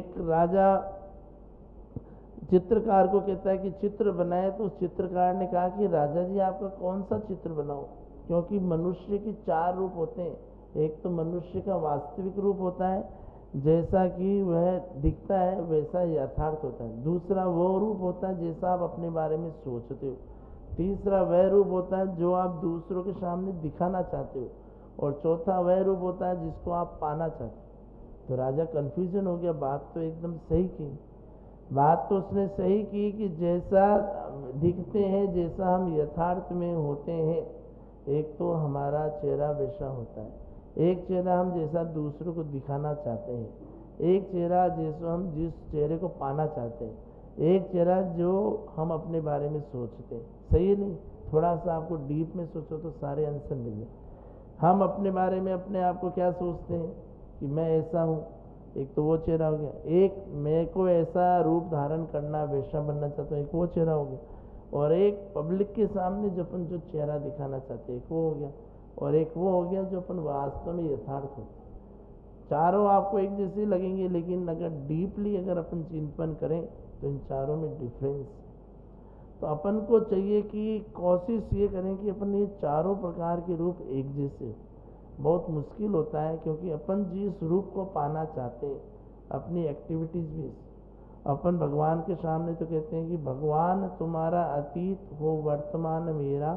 एक राजा चित्रकार को कहता है कि चित्र बनाए, तो उस चित्रकार ने कहा कि राजा जी आपका कौन सा चित्र बनाऊं, क्योंकि मनुष्य के 4 रूप होते हैं। एक तो मनुष्य का वास्तविक रूप होता है, जैसा कि वह दिखता है वैसा यथार्थ होता है। दूसरा वो रूप होता है जैसा आप अपने बारे में सोचते हो। तीसरा वह रूप होता है जो आप दूसरों के सामने दिखाना चाहते हो। और चौथा वह रूप होता है जिसको आप पाना चाहते हो। तो राजा कन्फ्यूजन हो गया, बात तो एकदम सही की। बात तो उसने सही की कि जैसा दिखते हैं, जैसा हम यथार्थ में होते हैं, एक तो हमारा चेहरा वैसा होता है, एक चेहरा हम जैसा दूसरों को दिखाना चाहते हैं, एक चेहरा जैसा हम जिस चेहरे को पाना चाहते हैं, एक चेहरा जो हम अपने बारे में सोचते हैं। सही है नहीं? थोड़ा सा आपको डीप में सोचो तो सारे आंसर मिल जाए। हम अपने बारे में अपने आप को क्या सोचते हैं कि मैं ऐसा हूँ, एक तो वो चेहरा हो गया। एक मैं को ऐसा रूप धारण करना, वैसा बनना चाहता हूँ, एक वो चेहरा हो गया। और एक पब्लिक के सामने जो अपन जो चेहरा दिखाना चाहते हैं, एक वो हो गया। और एक वो हो गया जो अपन वास्तव में यथार्थ होते। चारों आपको एक जैसे लगेंगे, लेकिन अगर डीपली अगर अपन चिंतन करें तो इन चारों में डिफरेंस। तो अपन को चाहिए कि कोशिश ये करें कि अपन ये चारों प्रकार के रूप एक जैसे हो। बहुत मुश्किल होता है, क्योंकि अपन जिस रूप को पाना चाहते हैं, अपनी एक्टिविटीज़ भी अपन भगवान के सामने तो कहते हैं कि भगवान तुम्हारा अतीत हो, वर्तमान मेरा,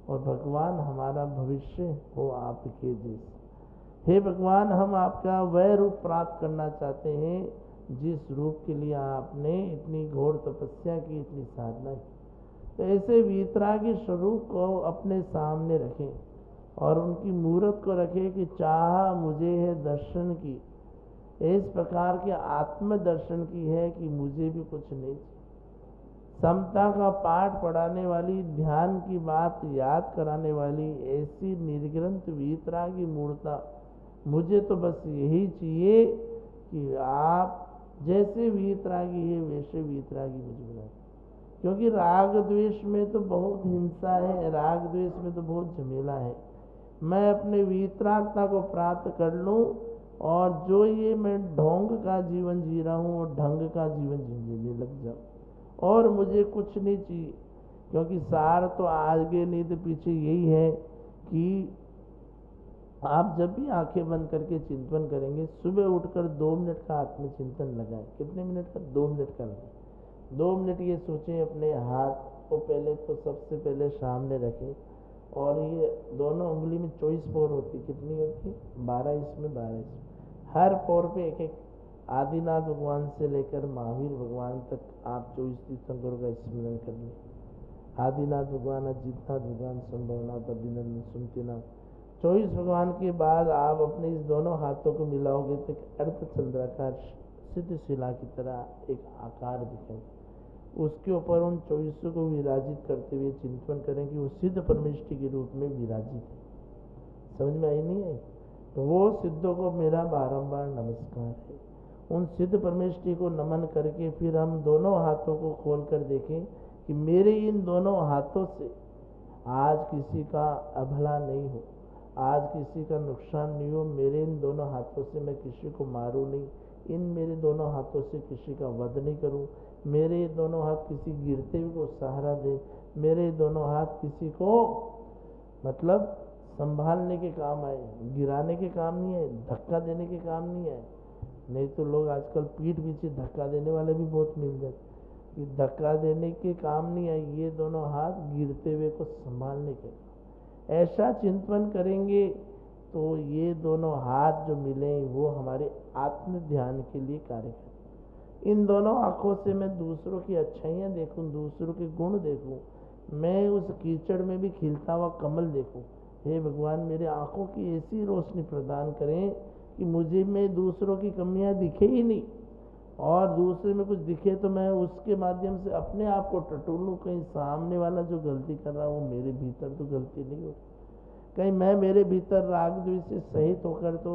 और भगवान हमारा भविष्य हो आपके जैसे। हे भगवान, हम आपका वह रूप प्राप्त करना चाहते हैं जिस रूप के लिए आपने इतनी घोर तपस्या की, इतनी साधना की। तो ऐसे वीतरागी स्वरूप को अपने सामने रखें और उनकी मूर्त को रखें कि चाह मुझे है दर्शन की, इस प्रकार के आत्मदर्शन की है कि मुझे भी कुछ नहीं। समता का पाठ पढ़ाने वाली, ध्यान की बात याद कराने वाली ऐसी निर्ग्रंथ वीतरागी मूर्ता, मुझे तो बस यही चाहिए कि आप जैसे वीतरागी है वैसे वीतरागी मुझे बनाए। क्योंकि राग द्वेष में तो बहुत हिंसा है, राग द्वेष में तो बहुत झमेला है। मैं अपने वीतरागता को प्राप्त कर लूँ, और जो ये मैं ढोंग का जीवन जी रहा हूँ और ढंग का जीवन जीने लग जाऊँ, और मुझे कुछ नहीं चाहिए। क्योंकि सार तो आगे नहीं तो पीछे यही है कि आप जब भी आंखें बंद करके चिंतन करेंगे, सुबह उठकर 2 मिनट का आत्मचिंतन लगाएं। कितने मिनट का? 2 मिनट का लगाएं। 2 मिनट ये सोचें, अपने हाथ को पहले तो सबसे पहले सामने रखें, और ये दोनों उंगली में 24 पोर होती, कितनी होती? 12 इसमें 12 इसमें। हर पोर पे एक एक आदिनाथ भगवान से लेकर महावीर भगवान तक आप 24 तीर्थंकरों का स्मरण कर लें। आदिनाथ भगवान, अजितनाथ भगवान, संभवनाथ, अभिनंदन, सुमतिनाथ, 24 भगवान के बाद आप अपने इस दोनों हाथों को मिलाओगे तो एक अर्धचंद्राकार सिद्ध शिला की तरह एक आकार दिखेगा। उसके ऊपर उन 24 को विराजित करते हुए चिंतन करें कि वो सिद्ध परमेष्टि के रूप में विराजित है। समझ में आई नहीं आई? तो वो सिद्धों को मेरा बारंबार नमस्कार है। उन सिद्ध परमेष्टि को नमन करके फिर हम दोनों हाथों को खोल कर देखें कि मेरे इन दोनों हाथों से आज किसी का अभला नहीं हो, आज किसी का नुकसान नहीं हो। मेरे इन दोनों हाथों से मैं किसी को मारूं नहीं, इन मेरे दोनों हाथों से किसी का वध नहीं करूं। मेरे दोनों हाथ किसी गिरते हुए को सहारा दे, मेरे दोनों हाथ किसी को मतलब संभालने के काम आए, गिराने के काम नहीं आए, धक्का देने के काम नहीं आए। नहीं तो लोग आजकल पीठ पीछे धक्का देने वाले भी बहुत मिल जाते, कि धक्का देने के काम नहीं आए। ये दोनों हाथ गिरते हुए को संभालने के काम। ऐसा चिंतन करेंगे तो ये दोनों हाथ जो मिले वो हमारे आत्म ध्यान के लिए कार्य करें। इन दोनों आँखों से मैं दूसरों की अच्छाइयाँ देखूं, दूसरों के गुण देखूं, मैं उस कीचड़ में भी खिलता हुआ कमल देखूं। हे भगवान, मेरे आँखों की ऐसी रोशनी प्रदान करें कि मुझे में दूसरों की कमियां दिखे ही नहीं, और दूसरे में कुछ दिखे तो मैं उसके माध्यम से अपने आप को टटोलूं। कहीं सामने वाला जो गलती कर रहा है वो मेरे भीतर तो गलती नहीं हो, कहीं मैं मेरे भीतर राग द्वेष से सहित होकर तो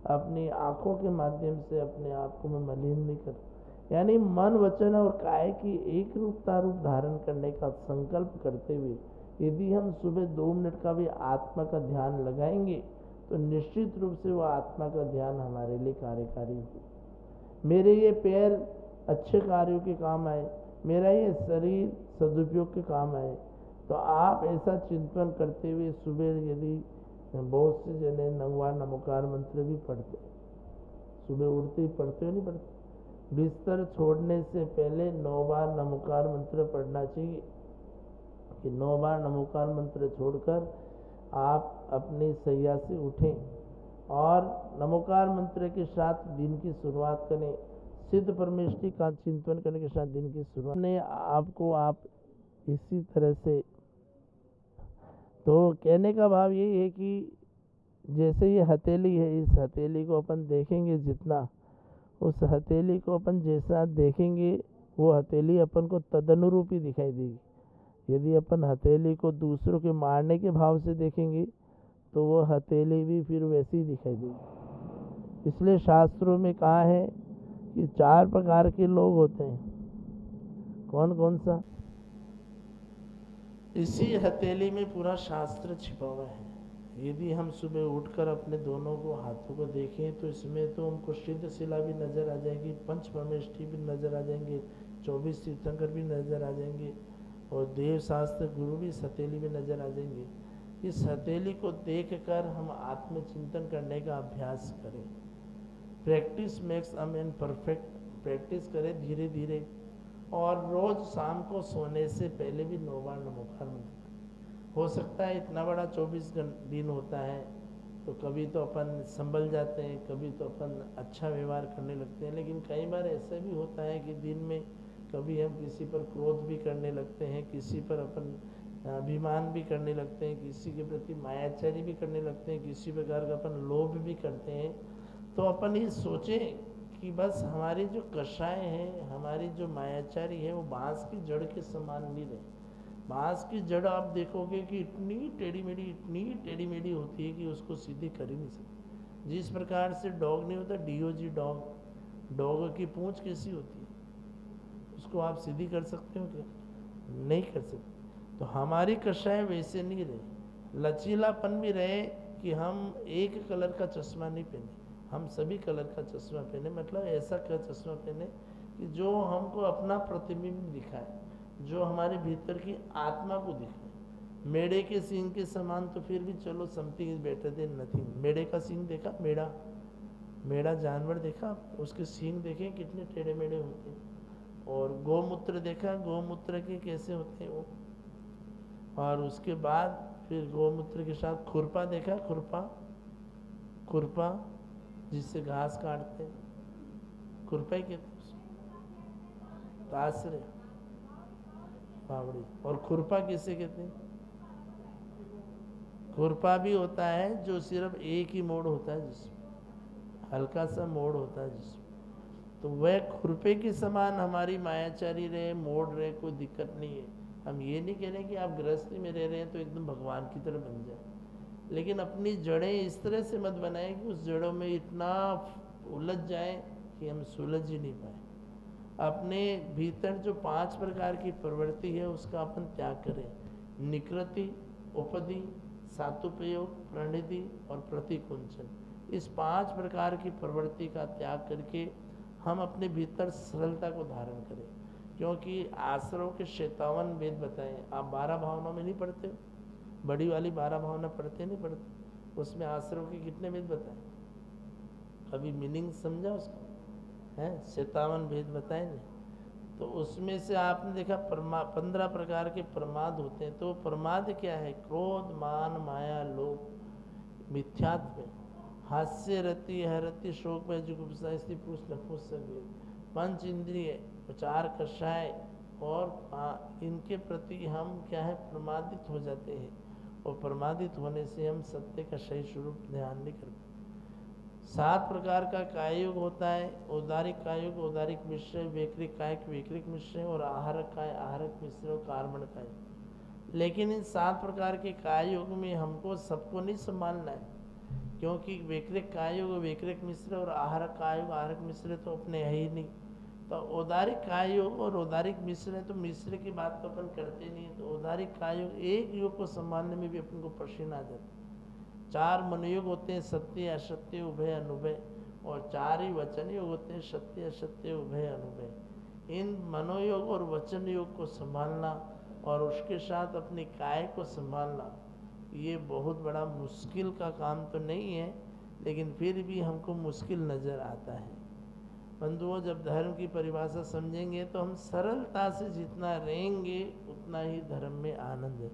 अपनी आँखों के माध्यम से अपने आप को मैं मलिन नहीं कर। यानी मन, वचन और काया की एक रूपता रूप धारण करने का संकल्प करते हुए यदि हम सुबह 2 मिनट का भी आत्मा का ध्यान लगाएंगे तो निश्चित रूप से वह आत्मा का ध्यान हमारे लिए कार्यकारी हो। मेरे ये पैर अच्छे कार्यों के काम आए, मेरा ये शरीर सदुपयोग के काम आए। तो आप ऐसा चिंतन करते हुए सुबह यदि बहुत से जने 9 बार नमोकार मंत्र भी पढ़ते, सुबह उठते ही पढ़ते हो नहीं पढ़ते, बिस्तर छोड़ने से पहले 9 बार नमोकार मंत्र पढ़ना चाहिए कि 9 बार नमोकार मंत्र छोड़कर आप अपनी सैया से उठें और नमोकार मंत्र के साथ दिन की शुरुआत करें। सिद्ध परमेष्टि का चिंतन करने के साथ दिन की शुरुआत ने आपको आप इसी तरह से। तो कहने का भाव ये है कि जैसे ये हथेली है, इस हथेली को अपन देखेंगे जितना, उस हथेली को अपन जैसा देखेंगे वो हथेली अपन को तदनुरूप ही दिखाई देगी। यदि अपन हथेली को दूसरों के मारने के भाव से देखेंगे तो वो हथेली भी फिर वैसी ही दिखाई देगी। इसलिए शास्त्रों में कहा है कि 4 प्रकार के लोग होते हैं। कौन कौन सा? इसी हथेली में पूरा शास्त्र छिपा हुआ है। यदि हम सुबह उठकर अपने दोनों को हाथों को देखें तो इसमें तो हमको सिद्ध शिला भी नजर आ जाएगी, पंच परमेष्टि भी नजर आ जाएंगे, 24 तीर्थंकर भी नजर आ जाएंगे और देव शास्त्र गुरु भी इस हथेली में नजर आ जाएंगे। इस हथेली को देखकर हम आत्मचिंतन करने का अभ्यास करें। Practice makes a man perfect. Practice करें धीरे धीरे और रोज शाम को सोने से पहले भी 9 बार नमोकार मंत्र। हो सकता है इतना बड़ा 24 दिन होता है तो कभी तो अपन संभल जाते हैं, कभी तो अपन अच्छा व्यवहार करने लगते हैं, लेकिन कई बार ऐसा भी होता है कि दिन में कभी हम किसी पर क्रोध भी करने लगते हैं, किसी पर अपन अभिमान भी करने लगते हैं, किसी के प्रति मायाचारी भी करने लगते हैं, किसी प्रकार का अपन लोभ भी करते हैं। तो अपन ये सोचें कि बस हमारी जो कषाय है, हमारी जो मायाचारी है, वो बांस की जड़ के समान नहीं रहे। बांस की जड़ आप देखोगे कि इतनी टेढ़ी मेढ़ी होती है कि उसको सीधी कर ही नहीं सकते। जिस प्रकार से डॉग नहीं होता, डीओजी डॉग की पूंछ कैसी होती है, उसको आप सीधी कर सकते हो क्या? नहीं कर सकते। तो हमारी कषाय वैसे नहीं रहे, लचीलापन भी रहे कि हम एक कलर का चश्मा नहीं पहने, हम सभी कलर का चश्मा पहने। मतलब ऐसा का चश्मा पहने कि जो हमको अपना प्रतिबिंब दिखाए, जो हमारे भीतर की आत्मा को दिखाए। मेढ़े के सींग के समान तो फिर भी चलो something is better than nothing. मेढ़े का सींग देखा? मेढ़ा जानवर देखा? उसके सींग देखे कितने टेढ़े मेढ़े होते हैं। और गौमूत्र देखा? गौमूत्र के कैसे होते हैं वो। और उसके बाद फिर गौमूत्र के साथ खुरपा देखा? खुरपा जिससे घास काटते हैं, खुरपा ही कहते हैं उसको। तासरे फावड़ी। और खुरपा किसे कहते हैं? खुरपा भी होता है जो सिर्फ एक ही मोड़ होता है, जिसमें हल्का सा मोड़ होता है जिसमें। तो वह खुरपे के समान हमारी मायाचारी रहे, मोड़ रहे, कोई दिक्कत नहीं है। हम ये नहीं कह रहे कि आप गृहस्थी में रह रहे हैं तो एकदम भगवान की तरह बन जाए, लेकिन अपनी जड़ें इस तरह से मत बनाएं कि उस जड़ों में इतना उलझ जाए कि हम सुलझ ही नहीं पाए। अपने भीतर जो 5 प्रकार की प्रवृत्ति है उसका अपन त्याग करें। निकृति, उपधि, सातुपयोग, प्रणिधि और प्रतिकुंचन। इस 5 प्रकार की प्रवृत्ति का त्याग करके हम अपने भीतर सरलता को धारण करें। क्योंकि आश्रव के 57 वेद बताएं। आप 12 भावनाओं में नहीं पढ़ते हो? बड़ी वाली 12 भावना पढ़ते नहीं पढ़ते? उसमें आश्रव के कितने वेद बताए? कभी मीनिंग समझा उसका? है 57 भेद बताए नहीं। तो उसमें से आपने देखा 15 प्रकार के प्रमाद होते हैं। तो प्रमाद क्या है? क्रोध, मान, माया, लोभ, मिथ्यात्व, हास्य, रति, हरति, शोक, भय, जुगुप्सा, स्त्री, पुरुष, नपुंसक, पंच इंद्रिय, 4 कषाय और इनके प्रति हम क्या है? प्रमादित हो जाते हैं। और प्रमादित होने से हम सत्य का सही स्वरूप ध्यान नहीं कर पाते। 7 प्रकार का काययुग होता है। औदारिक काययुग, औदारिक मिश्र, वैकृक कायक, वैकृक मिश्र और आहारक काय, आहारक मिश्र और कार्बन काय। लेकिन इन 7 प्रकार के काययुग में हमको सबको नहीं संभालना है, क्योंकि वैकृक काययुग, वैकृक मिश्र और आहारक काययुग, आहारक मिश्र तो अपने है ही नहीं। तो औदारिक काययुग और औदारिक मिश्र है, तो मिश्र की बात तो अपन करते नहीं। तो औदारिक काययुग, एक युग को संभालने में भी अपन को पसीना आ जाता है। 4 मनोयुग होते हैं, सत्य, असत्य, उभय, अनुभय। और 4 ही वचन योग होते हैं, सत्य असत्य उभय अनुभय। इन मनोयोग और वचन योग को संभालना और उसके साथ अपनी काय को संभालना, ये बहुत बड़ा मुश्किल का काम तो नहीं है, लेकिन फिर भी हमको मुश्किल नज़र आता है। बंधुओं, जब धर्म की परिभाषा समझेंगे तो हम सरलता से जितना रहेंगे उतना ही धर्म में आनंद है।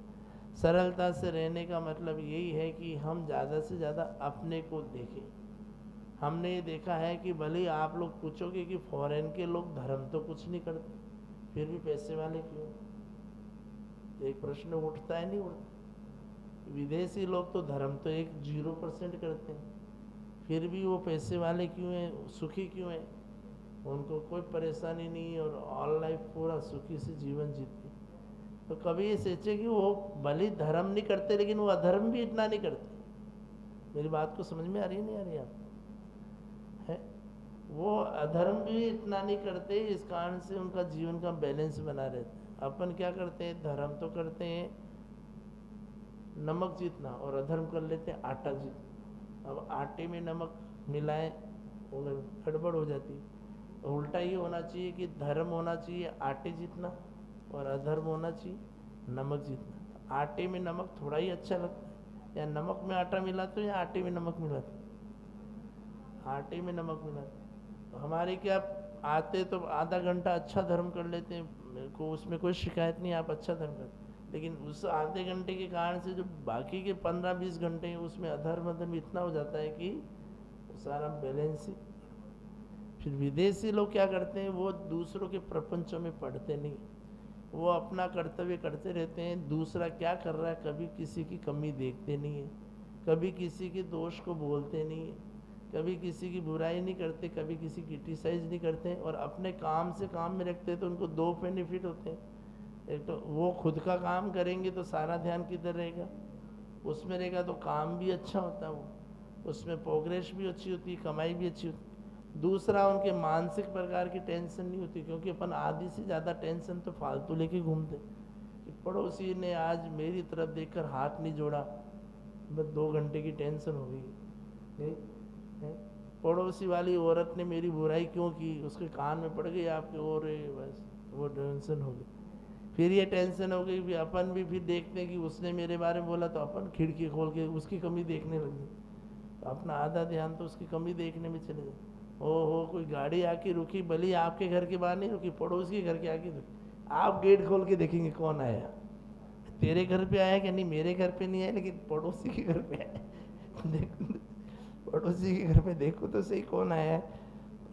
सरलता से रहने का मतलब यही है कि हम ज़्यादा से ज़्यादा अपने को देखें। हमने ये देखा है कि भले आप लोग पूछोगे कि फॉरेन के लोग धर्म तो कुछ नहीं करते, फिर भी पैसे वाले क्यों? एक प्रश्न उठता है, नहीं उठता? विदेशी लोग तो धर्म तो 0% करते हैं, फिर भी वो पैसे वाले क्यों हैं, सुखी क्यों हैं? उनको कोई परेशानी नहीं है और ऑल लाइफ पूरा सुखी से जीवन जीते। तो कभी ये सोचे कि वो भले धर्म नहीं करते लेकिन वो अधर्म भी इतना नहीं करते। मेरी बात को समझ में आ रही है, नहीं आ रही आपको? है, वो अधर्म भी इतना नहीं करते, इस कारण से उनका जीवन का बैलेंस बना रहता है। अपन क्या करते हैं, धर्म तो करते हैं नमक जीतना और अधर्म कर लेते हैं आटा जीतना। अब आटे में नमक मिलाएं, गड़बड़ हो जाती है। उल्टा ये होना चाहिए कि धर्म होना चाहिए आटे जितना और अधर्म होना चाहिए नमक जितना। आटे में नमक थोड़ा ही अच्छा लगता है, या नमक में आटा मिलाते हो या आटे में नमक मिलाते हो? आटे में नमक मिलाते। तो हमारे क्या आते तो आधा घंटा अच्छा धर्म कर लेते हैं, मेरे को उसमें कोई शिकायत नहीं, आप अच्छा धर्म करते, लेकिन उस आधे घंटे के कारण से जो बाकी के 15-20 घंटे हैं उसमें अधर्म इतना हो जाता है कि वो सारा बैलेंस ही। फिर विदेशी लोग क्या करते हैं, वो दूसरों के प्रपंचों में पढ़ते नहीं, वो अपना कर्तव्य करते रहते हैं। दूसरा क्या कर रहा है कभी किसी की कमी देखते नहीं है, कभी किसी के दोष को बोलते नहीं है, कभी किसी की बुराई नहीं करते, कभी किसी की क्रिटिसाइज नहीं करते, और अपने काम से काम में रखते हैं। तो उनको 2 बेनिफिट होते हैं। एक तो वो खुद का काम करेंगे तो सारा ध्यान किधर रहेगा, उसमें रहेगा, तो काम भी अच्छा होता है, वो उसमें प्रोग्रेस भी अच्छी होती है, कमाई भी अच्छी होती है। दूसरा, उनके मानसिक प्रकार की टेंशन नहीं होती, क्योंकि अपन आधी से ज़्यादा टेंशन तो फालतू लेके घूमते कि पड़ोसी ने आज मेरी तरफ देखकर हाथ नहीं जोड़ा, बस 2 घंटे की टेंशन हो गई। पड़ोसी वाली औरत ने मेरी बुराई क्यों की, उसके कान में पड़ गई आपके, और बस वो टेंशन हो गई। फिर ये टेंशन हो गई, अपन भी फिर देखते हैं कि उसने मेरे बारे में बोला, तो अपन खिड़की खोल के उसकी कमी देखने लगे, तो अपना आधा ध्यान तो उसकी कमी देखने में चले जाए। हो कोई गाड़ी आके रुकी, भले आपके घर के बाहर नहीं रुकी, पड़ोस के घर के आके रुकी, आप गेट खोल के देखेंगे कौन आया। तेरे घर पे आया कि नहीं, मेरे घर पे नहीं आया, लेकिन पड़ोसी के घर पे आया। देखो, पड़ोसी के घर पे देखो तो सही कौन आया है।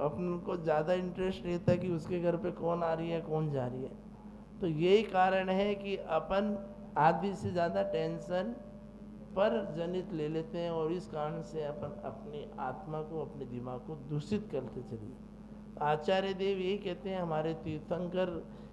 अपन को ज़्यादा इंटरेस्ट रहता है कि उसके घर पे कौन आ रही है, कौन जा रही है। तो यही कारण है कि अपन आधी से ज़्यादा टेंशन पर जनित ले लेते हैं, और इस कारण से अपन अपनी आत्मा को, अपने दिमाग को दूषित करते चलिए। आचार्य देव यही कहते हैं, हमारे तीर्थंकर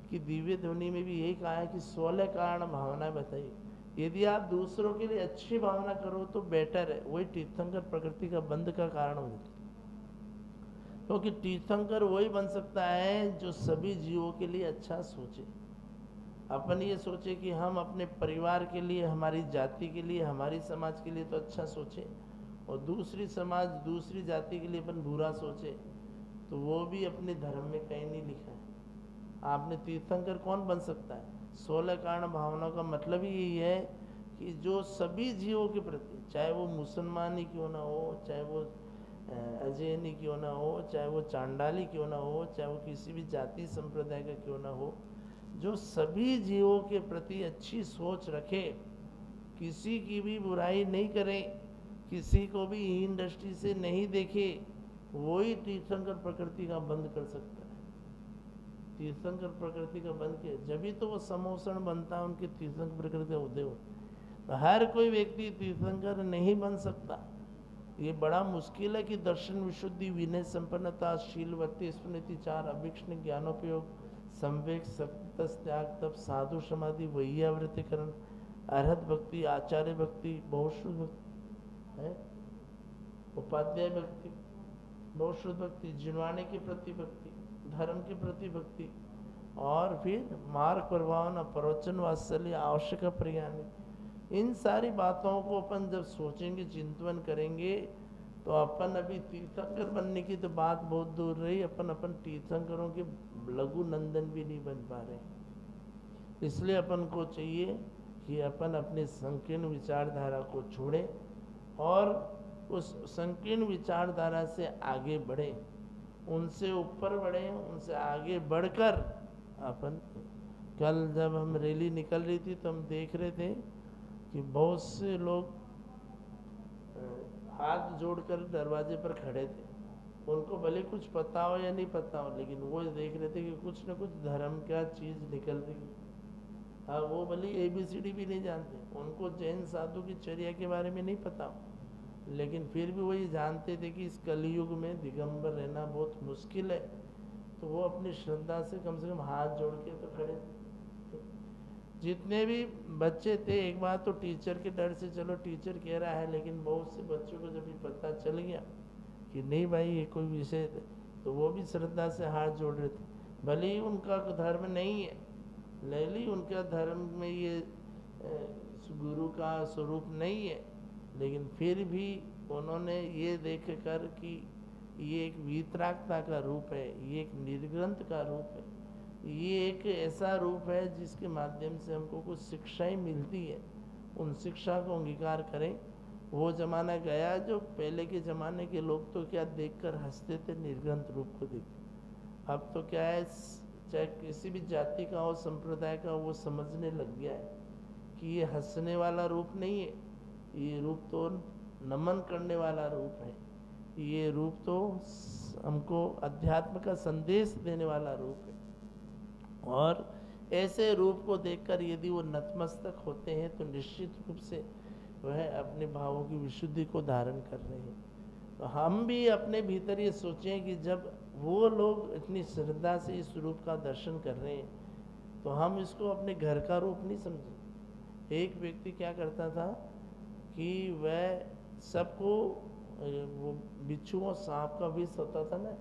की दिव्य ध्वनि में भी यही कहा है कि 16 कारण भावना बताइए। यदि आप दूसरों के लिए अच्छी भावना करो तो बेटर है, वही तीर्थंकर प्रकृति का बंध का कारण हो जाता है। क्योंकि तीर्थंकर वही बन सकता है जो सभी जीवों के लिए अच्छा सोचे। अपन ये सोचे कि हम अपने परिवार के लिए, हमारी जाति के लिए, हमारी समाज के लिए तो अच्छा सोचे, और दूसरी समाज, दूसरी जाति के लिए अपन बुरा सोचे, तो वो भी अपने धर्म में कहीं नहीं लिखा है। आपने तीर्थंकर कौन बन सकता है? 16 कारण भावना का मतलब ही यही है कि जो सभी जीवों के प्रति, चाहे वो मुसलमान ही क्यों ना हो, चाहे वो अजैन ही क्यों ना हो, चाहे वो चांडाली क्यों ना हो, चाहे वो किसी भी जाति संप्रदाय का क्यों ना हो, जो सभी जीवों के प्रति अच्छी सोच रखे, किसी की भी बुराई नहीं करे, किसी को भी हीन दृष्टि से नहीं देखे, वही तीर्थंकर प्रकृति का बंध कर सकता है। तीर्थंकर प्रकृति का बंध के जब ही तो वो समोषण बनता है, उनके तीर्थंकर प्रकृति का उदय होता है। तो हर कोई व्यक्ति तीर्थंकर नहीं बन सकता। ये बड़ा मुश्किल है कि दर्शन, विशुद्धि, विनय, संपन्नता, शीलवती, स्मृति, चार, अभीक्षण, ज्ञानोपयोग, संवेग, त्याग, तप, साधु समाधि, वैयावृत्तिकरण, अरहत भक्ति, आचार्य भक्ति, बहुश्रुत भक्ति है, उपाध्याय भक्ति, बहुश्रुत भक्ति, जिनवाने के प्रति भक्ति, धर्म के प्रति भक्ति, और फिर मार्ग प्रभावन, प्रवचन, वात्सल्य, आवश्यक प्रज्ञान। इन सारी बातों को अपन जब सोचेंगे, चिंतन करेंगे, तो अपन अभी तीर्थंकर बनने की तो बात बहुत दूर रही, अपन तीर्थंकरों के लघु नंदन भी नहीं बन पा रहे। इसलिए अपन को चाहिए कि अपन अपनी संकीर्ण विचारधारा को छोड़ें और उस संकीर्ण विचारधारा से आगे बढ़ें, उनसे ऊपर बढ़ें, उनसे आगे बढ़कर अपन। कल जब हम रैली निकल रही थी तो हम देख रहे थे कि बहुत से लोग हाथ जोड़कर दरवाजे पर खड़े थे। उनको भले कुछ पता हो या नहीं पता हो, लेकिन वो देख रहे थे कि कुछ न कुछ धर्म का चीज़ निकल रही है। हाँ, वो भले ABCD भी नहीं जानते, उनको जैन साधु की चर्या के बारे में नहीं पता हो, लेकिन फिर भी वही जानते थे कि इस कलयुग में दिगंबर रहना बहुत मुश्किल है। तो वो अपनी श्रद्धा से कम हाथ जोड़ के तो खड़े थे। जितने भी बच्चे थे, एक बार तो टीचर के डर से, चलो टीचर कह रहा है, लेकिन बहुत से बच्चों को जब भी पता चल गया कि नहीं भाई ये कोई विषय है, तो वो भी श्रद्धा से हाथ जोड़ रहे थे। भले ही उनका धर्म नहीं है, लेली उनका धर्म में ये गुरु का स्वरूप नहीं है, लेकिन फिर भी उन्होंने ये देख कर कि ये एक वीतरागता का रूप है, ये एक निर्ग्रंथ का रूप है, ये एक ऐसा रूप है जिसके माध्यम से हमको कुछ शिक्षाएं मिलती है, उन शिक्षा को अंगीकार करें। वो ज़माना गया जो पहले के ज़माने के लोग तो क्या देखकर हंसते थे, निर्ग्रंथ रूप को देख। अब तो क्या है, चाहे किसी भी जाति का हो, संप्रदाय का, वो समझने लग गया है कि ये हंसने वाला रूप नहीं है, ये रूप तो नमन करने वाला रूप है, ये रूप तो हमको अध्यात्म का संदेश देने वाला रूप है। और ऐसे रूप को देखकर यदि वो नतमस्तक होते हैं तो निश्चित रूप से वह अपने भावों की विशुद्धि को धारण कर रहे हैं। तो हम भी अपने भीतर ये सोचें कि जब वो लोग इतनी श्रद्धा से इस रूप का दर्शन कर रहे हैं, तो हम इसको अपने घर का रूप नहीं समझें। एक व्यक्ति क्या करता था कि वह सबको, वो बिच्छू और सांप का विष होता था ना,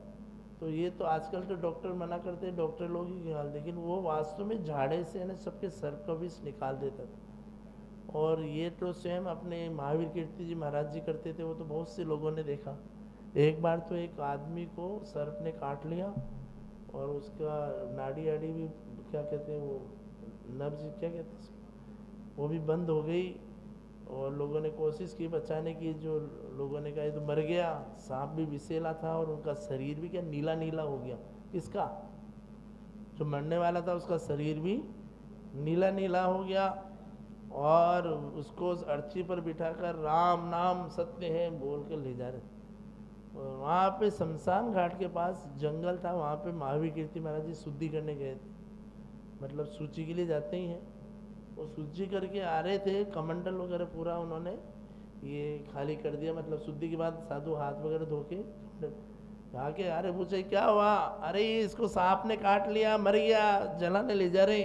तो ये तो आजकल तो डॉक्टर मना करते हैं, डॉक्टर लोग ही निकाल, लेकिन वो वास्तव में झाड़े से ना सबके सर का विष निकाल देता था। और ये तो स्वयं अपने महावीर कीर्ति जी महाराज जी करते थे, वो तो बहुत से लोगों ने देखा। एक बार तो एक आदमी को सर्प ने काट लिया और उसका नाड़ी आड़ी भी, क्या कहते हैं वो, नब्ज क्या कहते हैं, वो भी बंद हो गई। और लोगों ने कोशिश की बचाने की, जो लोगों ने कहा ये तो मर गया, सांप भी विषैला था और उनका शरीर भी क्या नीला नीला हो गया। किसका? जो मरने वाला था उसका शरीर भी नीला नीला हो गया। और उसको उस अर्थी पर बिठाकर राम नाम सत्य है बोल कर ले जा रहे थे। और वहाँ पे शमशान घाट के पास जंगल था, वहाँ पे महावीर कीर्ति महाराज जी शुद्धि करने गए थे, मतलब सूची के लिए जाते ही हैं। वो शुद्धि करके आ रहे थे, कमंडल वगैरह पूरा उन्होंने ये खाली कर दिया, मतलब शुद्धि के बाद साधु हाथ वगैरह धो के आके, अरे पूछे क्या हुआ? अरे इसको सांप ने काट लिया, मर गया, जलाने ले जा रहे।